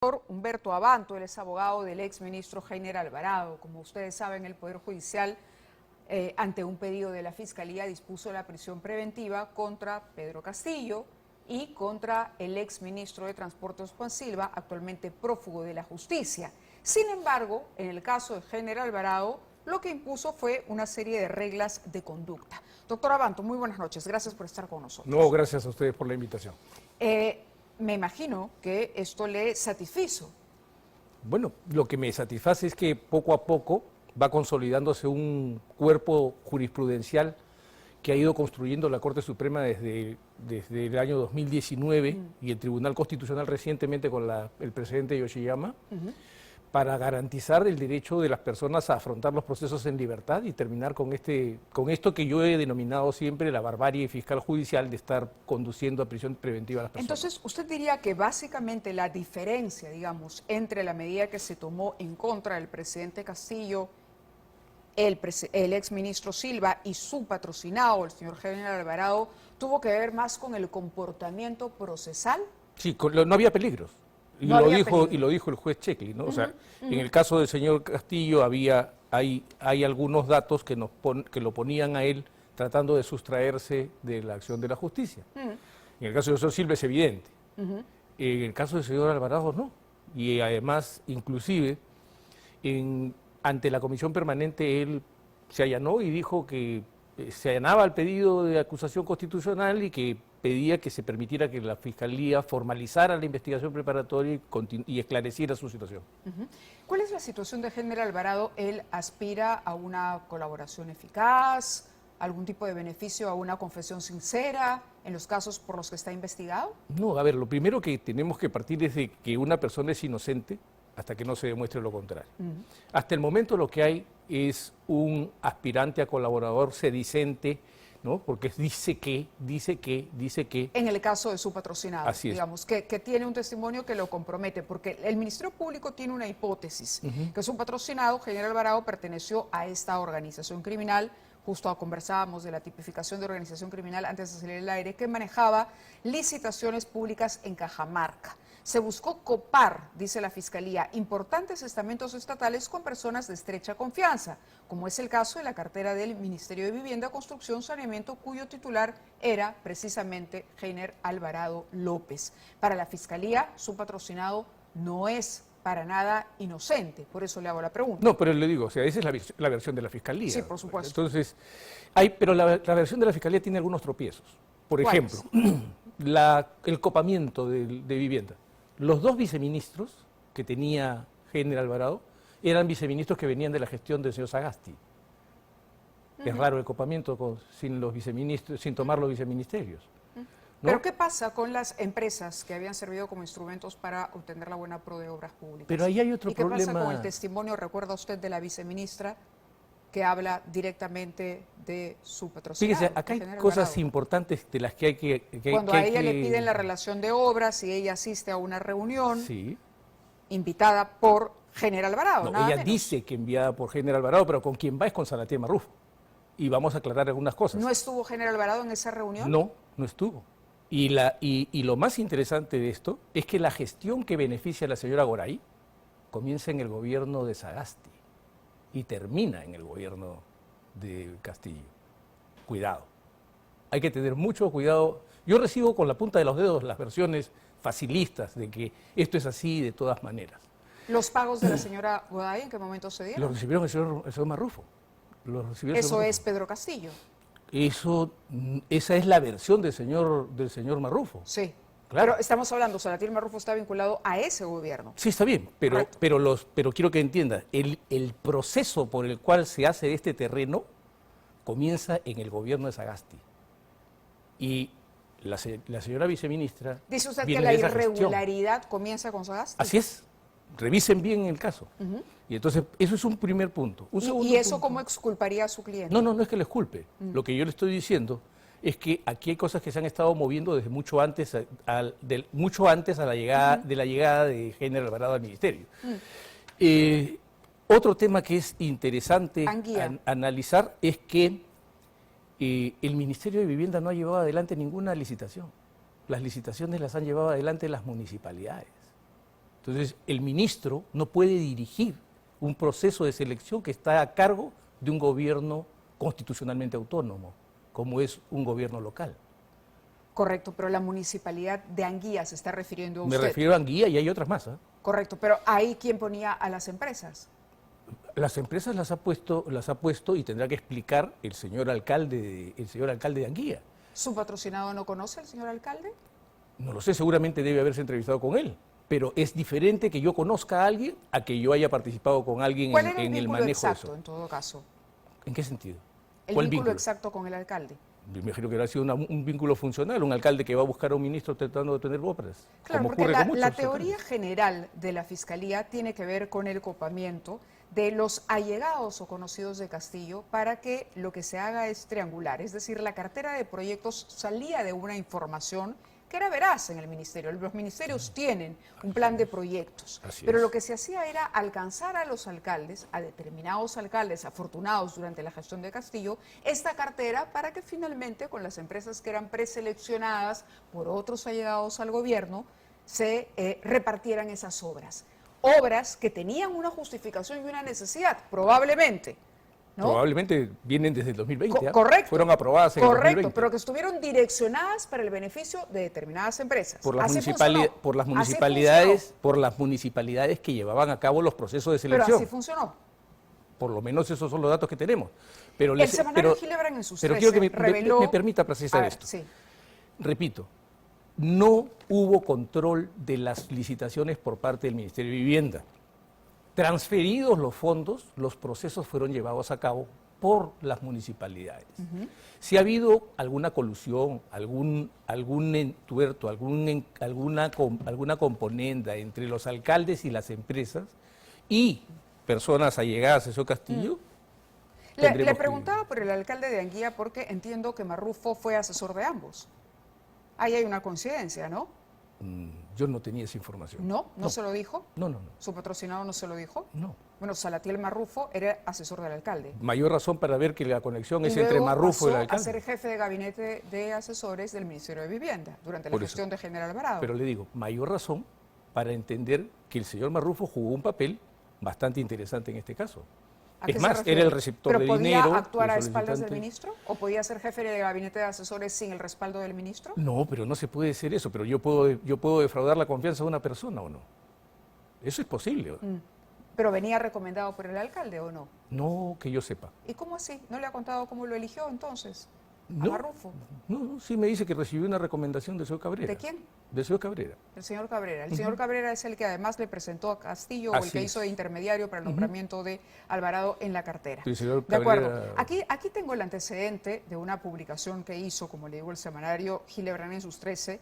Humberto Abanto, él es abogado del exministro Heiner Alvarado. Como ustedes saben, el Poder Judicial, ante un pedido de la Fiscalía, dispuso la prisión preventiva contra Pedro Castillo y contra el exministro de Transportes Juan Silva, actualmente prófugo de la justicia. Sin embargo, en el caso de Heiner Alvarado, lo que impuso fue una serie de reglas de conducta. Doctor Abanto, muy buenas noches. Gracias por estar con nosotros. No, gracias a ustedes por la invitación. Me imagino que esto le satisfizo. Bueno, lo que me satisface es que poco a poco va consolidándose un cuerpo jurisprudencial que ha ido construyendo la Corte Suprema desde el año 2019 y el Tribunal Constitucional recientemente con el presidente Yoshiyama, para garantizar el derecho de las personas a afrontar los procesos en libertad y terminar con esto que yo he denominado siempre la barbarie fiscal judicial de estar conduciendo a prisión preventiva a las personas. Entonces, usted diría que básicamente la diferencia, digamos, entre la medida que se tomó en contra del presidente Castillo, el exministro Silva y su patrocinado, el señor Heiner Alvarado, tuvo que ver más con el comportamiento procesal. Sí, no había peligros. Y lo dijo el juez Checli, ¿no? O sea, en el caso del señor Castillo hay algunos datos que lo ponían a él tratando de sustraerse de la acción de la justicia. En el caso del señor Silva es evidente. En el caso del señor Alvarado no. Y además, inclusive, ante la comisión permanente él se allanó y dijo que se allanaba al pedido de acusación constitucional y que pedía que se permitiera que la Fiscalía formalizara la investigación preparatoria y esclareciera su situación. ¿Cuál es la situación de Heiner Alvarado? ¿Él aspira a una colaboración eficaz, algún tipo de beneficio, a una confesión sincera en los casos por los que está investigado? No, a ver, lo primero que tenemos que partir es de que una persona es inocente hasta que no se demuestre lo contrario. Hasta el momento lo que hay es un aspirante a colaborador sedicente, ¿no? Porque dice que. En el caso de su patrocinado, así es, digamos, que tiene un testimonio que lo compromete, porque el Ministerio Público tiene una hipótesis, que su patrocinado, Heiner Alvarado, perteneció a esta organización criminal. Justo conversábamos de la tipificación de organización criminal antes de salir al aire, que manejaba licitaciones públicas en Cajamarca. Se buscó copar, dice la Fiscalía, importantes estamentos estatales con personas de estrecha confianza, como es el caso de la cartera del Ministerio de Vivienda, Construcción, Saneamiento, cuyo titular era precisamente Heiner Alvarado López. Para la Fiscalía, su patrocinado no es para nada inocente, por eso le hago la pregunta. No, pero le digo, o sea, esa es la versión de la Fiscalía. Sí, por supuesto. Entonces, pero la versión de la Fiscalía tiene algunos tropiezos. Por ejemplo, el copamiento de vivienda. Los dos viceministros que tenía Heiner Alvarado eran viceministros que venían de la gestión del señor Sagasti. Es raro el copamiento sin tomar los viceministerios. ¿No? ¿Pero qué pasa con las empresas que habían servido como instrumentos para obtener la buena pro de obras públicas? Pero ahí hay otro problema. ¿Y qué pasa con el testimonio, recuerda usted, de la viceministra que habla directamente de su patrocinado? Fíjese, acá hay cosas importantes de las que hay que... Cuando a ella le piden la relación de obras y ella asiste a una reunión invitada por Heiner Alvarado. No, ella dice que enviada por Heiner Alvarado, pero con quien va es con Salatiel Marrufo. Y vamos a aclarar algunas cosas. ¿No estuvo Heiner Alvarado en esa reunión? No, no estuvo. Y lo más interesante de esto es que la gestión que beneficia a la señora Goray comienza en el gobierno de Sagasti y termina en el gobierno de Castillo. Cuidado. Hay que tener mucho cuidado. Yo recibo con la punta de los dedos las versiones facilistas de que esto es así de todas maneras. ¿Los pagos de la señora Goday en qué momento se dieron? Los recibieron el señor Marrufo. Eso es Pedro Castillo. Esa es la versión del señor Marrufo. Sí. Claro. Pero estamos hablando, Salatiel Marrufo está vinculado a ese gobierno. Sí, está bien, pero quiero que entienda, el proceso por el cual se hace este terreno comienza en el gobierno de Sagasti. Y la señora viceministra... Dice usted que la irregularidad comienza con Sagasti. Así es. Revisen bien el caso. Y entonces, eso es un primer punto. ¿Y eso cómo exculparía a su cliente? No es que le exculpe. Lo que yo le estoy diciendo es que aquí hay cosas que se han estado moviendo desde mucho antes a la llegada de Heiner Alvarado al ministerio. Otro tema que es interesante analizar es que el Ministerio de Vivienda no ha llevado adelante ninguna licitación. Las licitaciones las han llevado adelante las municipalidades. Entonces, el ministro no puede dirigir un proceso de selección que está a cargo de un gobierno constitucionalmente autónomo, como es un gobierno local. Correcto, pero la municipalidad de Anguía se está refiriendo a Me usted. refiero a Anguía y hay otras más. Correcto, pero ahí ¿quién ponía a las empresas? Las empresas las ha puesto y tendrá que explicar el señor alcalde de Anguía. ¿Su patrocinado no conoce al señor alcalde? No lo sé, seguramente debe haberse entrevistado con él, pero es diferente que yo conozca a alguien a que yo haya participado con alguien ¿Cuál era el en el vínculo manejo de exacto, eso. en todo caso? ¿En qué sentido? El ¿Cuál vínculo exacto con el alcalde. Me imagino que habrá sido un vínculo funcional, un alcalde que va a buscar a un ministro tratando de tener obras. Claro, como porque ocurre con muchos la teoría alcaldes. general de la Fiscalía tiene que ver con el copamiento de los allegados o conocidos de Castillo para que lo que se haga es triangular. Es decir, la cartera de proyectos salía de una información que era veraz en el ministerio. Los ministerios tienen un plan de proyectos, Así pero es. lo que se hacía era alcanzar a los alcaldes, a determinados alcaldes afortunados durante la gestión de Castillo, esta cartera para que finalmente con las empresas que eran preseleccionadas por otros allegados al gobierno se repartieran esas obras. Obras que tenían una justificación y una necesidad, probablemente. ¿No? Probablemente vienen desde el 2020. Correcto. Fueron aprobadas en el 2020. Pero que estuvieron direccionadas para el beneficio de determinadas empresas. Por las, Así por las funcionó. municipalidades que llevaban a cabo los procesos de Pero selección. así funcionó. Por lo menos esos son los datos que tenemos. Pero El semanario Hildebrand en sus pero 13 quiero que reveló... me permita precisar esto. Sí. Repito, no hubo control de las licitaciones por parte del Ministerio de Vivienda. Transferidos los fondos, los procesos fueron llevados a cabo por las municipalidades. Si ha habido alguna colusión, algún entuerto, alguna componenda entre los alcaldes y las empresas y personas allegadas a ese Castillo, Le preguntaba por el alcalde de Anguía porque entiendo que Marrufo fue asesor de ambos. Ahí hay una coincidencia, ¿no? Yo no tenía esa información. ¿No se lo dijo? No. ¿Su patrocinado no se lo dijo? No. Bueno, Salatiel Marrufo era asesor del alcalde. Mayor razón para ver que la conexión es Y entre luego Marrufo y el pasó alcalde. a ser jefe de gabinete de asesores del Ministerio de Vivienda durante la Por eso. gestión de General Alvarado. Pero le digo, mayor razón para entender que el señor Marrufo jugó un papel bastante interesante en este caso. ¿A qué Es se más, refiere? era el receptor de ¿Pero dinero. podía actuar a el espaldas del solicitante. ministro? ¿O podía ser jefe de gabinete de asesores sin el respaldo del ministro? No, pero no se puede decir eso. Pero yo puedo defraudar la confianza de una persona o no. Eso es posible. ¿Pero venía recomendado por el alcalde o no? No que yo sepa. ¿Y cómo así? ¿No le ha contado cómo lo eligió entonces? ¿A No, Marrufo? no, sí me dice que recibió una recomendación del señor Cabrera. ¿De quién? Del señor Cabrera. El señor Cabrera. El señor Cabrera es el que además le presentó a Castillo o el Así que es. hizo de intermediario para el nombramiento de Alvarado en la cartera. El señor De acuerdo. Cabrera- Aquí tengo el antecedente de una publicación que hizo, como le digo, el semanario Hildebrand en sus 13,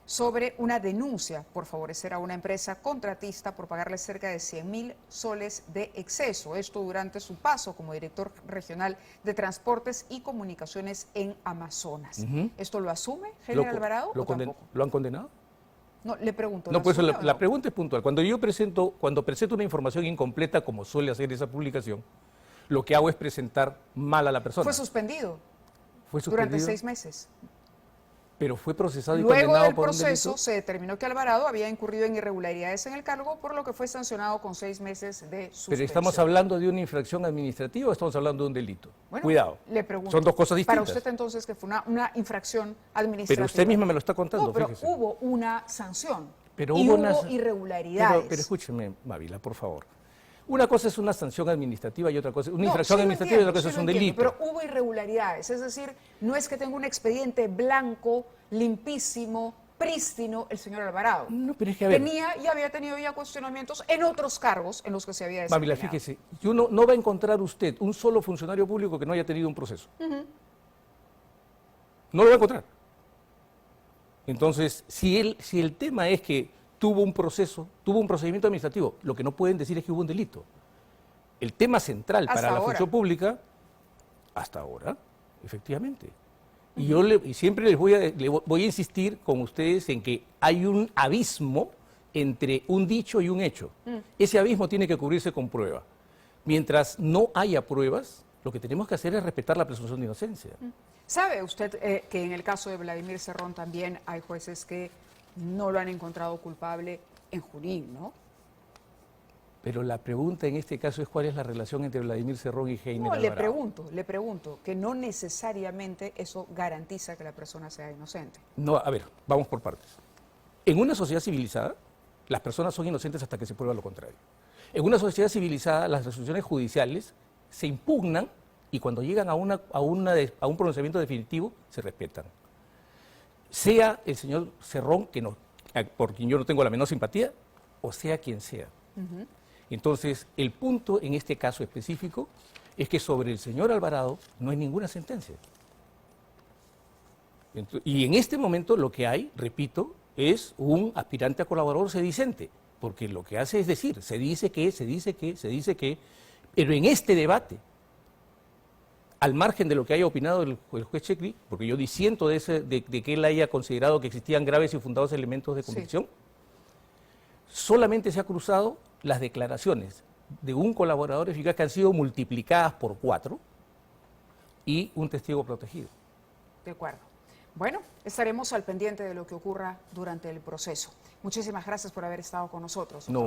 sobre una denuncia por favorecer a una empresa contratista por pagarle cerca de 100.000 soles de exceso. Esto durante su paso como director regional de Transportes y Comunicaciones en Amazonas. ¿Esto lo asume General Alvarado o tampoco? ¿Lo han condenado? No, le pregunto. No, ¿lo pues asume o la no? pregunta es puntual. Cuando presento una información incompleta, como suele hacer esa publicación, lo que hago es presentar mal a la persona. Fue suspendido Fue durante suspendido, 6 meses. pero fue procesado y Luego condenado del por un proceso delito. se determinó que Alvarado había incurrido en irregularidades en el cargo, por lo que fue sancionado con 6 meses de suspensión. Pero estamos hablando de una infracción administrativa o estamos hablando de un delito. Bueno, Cuidado. le pregunto, Son dos cosas distintas. Para usted entonces que fue una infracción administrativa. Pero usted misma me lo está contando, No, pero fíjese. hubo una sanción Pero y hubo hubo una- irregularidades. Pero escúcheme, Mávila, por favor. Una cosa es una sanción administrativa y otra cosa es una No, infracción sí lo administrativa y otra entiendo, cosa es sí un lo entiendo, delito. Pero hubo irregularidades, es decir, no es que tenga un expediente blanco, limpísimo, prístino el señor Alvarado. No, pero es que a ver, Había tenido ya cuestionamientos en otros cargos en los que se había Mávila, desempeñado. fíjese, no va a encontrar usted un solo funcionario público que no haya tenido un proceso. No lo va a encontrar. Entonces, si el tema es que tuvo un procedimiento administrativo, lo que no pueden decir es que hubo un delito. El tema central Hasta para la ahora. función pública, hasta ahora, efectivamente. Y siempre le voy a insistir con ustedes en que hay un abismo entre un dicho y un hecho. Ese abismo tiene que cubrirse con prueba. Mientras no haya pruebas, lo que tenemos que hacer es respetar la presunción de inocencia. ¿Sabe usted que en el caso de Vladimir Cerrón también hay jueces que no lo han encontrado culpable en Junín, ¿no? Pero la pregunta en este caso es cuál es la relación entre Vladimir Cerrón y Heiner Alvarado. Le pregunto, que no necesariamente eso garantiza que la persona sea inocente. No, a ver, vamos por partes. En una sociedad civilizada, las personas son inocentes hasta que se prueba lo contrario. En una sociedad civilizada, las resoluciones judiciales se impugnan y cuando llegan a un pronunciamiento definitivo, se respetan. Sea el señor Cerrón, por quien yo no tengo la menor simpatía, o sea quien sea. Entonces, el punto en este caso específico es que sobre el señor Alvarado no hay ninguna sentencia. Y en este momento lo que hay, repito, es un aspirante a colaborador sedicente, porque lo que hace es decir, se dice que, pero en este debate, al margen de lo que haya opinado el juez Checli, porque yo disiento de que él haya considerado que existían graves y fundados elementos de convicción, solamente se ha cruzado las declaraciones de un colaborador eficaz que han sido multiplicadas por 4 y un testigo protegido. De acuerdo. Bueno, estaremos al pendiente de lo que ocurra durante el proceso. Muchísimas gracias por haber estado con nosotros. No.